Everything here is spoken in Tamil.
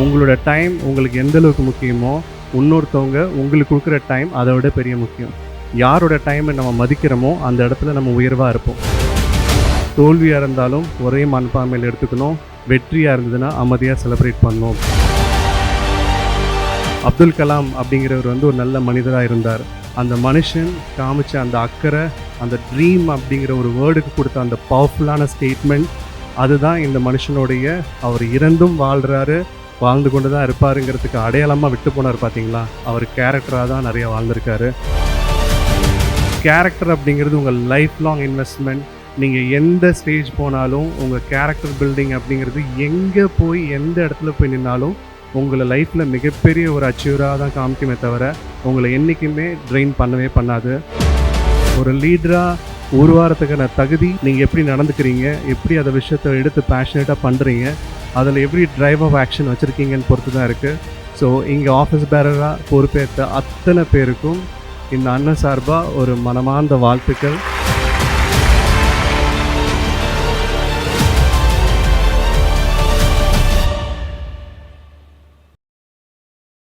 உங்களோட டைம் உங்களுக்கு எந்த அளவுக்கு முக்கியமோ, இன்னொருத்தவங்க உங்களுக்கு குடுக்குற டைம் அதை விட பெரிய முக்கியம். யாரோட டைமை நம்ம மதிக்கிறோமோ, அந்த இடத்துல நம்ம உயர்வா இருப்போம். தோல்வியா இருந்தாலும் ஒரே மனப்பான்மையில எடுத்துக்கணும். வெற்றியா இருந்ததுன்னா அமைதியா செலிப்ரேட் பண்ணணும். அப்துல் கலாம் அப்படிங்கிறவர் வந்து ஒரு நல்ல மனிதரா இருந்தார். அந்த மனுஷன் காமிச்ச அந்த அக்கறை, அந்த ட்ரீம் அப்படிங்கிற ஒரு வேர்டுக்கு கொடுத்த அந்த பவர்ஃபுல்லான ஸ்டேட்மெண்ட், அதுதான் இந்த மனுஷனுடைய அவர் இறந்தும் வாழ்றாரு, வாழ்ந்து கொண்டு தான் இருப்பாருங்கிறதுக்கு அடையாளமாக விட்டு போனார் பார்த்தீங்களா? அவர் கேரக்டராக தான் நிறைய வாழ்ந்திருக்காரு. கேரக்டர் அப்படிங்கிறது உங்கள் லைஃப் லாங் இன்வெஸ்ட்மெண்ட். நீங்கள் எந்த ஸ்டேஜ் போனாலும் உங்கள் கேரக்டர் பில்டிங் அப்படிங்கிறது எங்கே போய் எந்த இடத்துல போய் நின்னாலும் உங்களை லைஃப்பில் மிகப்பெரிய ஒரு அச்சீவராக தான் காமிக்குமே தவிர உங்களை என்றைக்குமே ட்ரெயின் பண்ணவே பண்ணாது. ஒரு லீடராக உருவாகிறதுக்கான தகுதி நீங்கள் எப்படி நடந்துக்கிறீங்க, எப்படி அதை விஷயத்தை எடுத்து பேஷனேட்டாக பண்ணுறீங்க, அதில் எப்படி டிரைவ் ஆஃப் ஆக்ஷன் வச்சுருக்கீங்கன்னு பொறுத்து தான் இருக்குது. ஸோ இங்கே ஆஃபீஸ் பேரராக பொறுப்பேற்ற அத்தனை பேருக்கும் இந்த அண்ணன் சார்பாக ஒரு மனமார்ந்த வாழ்த்துக்கள்.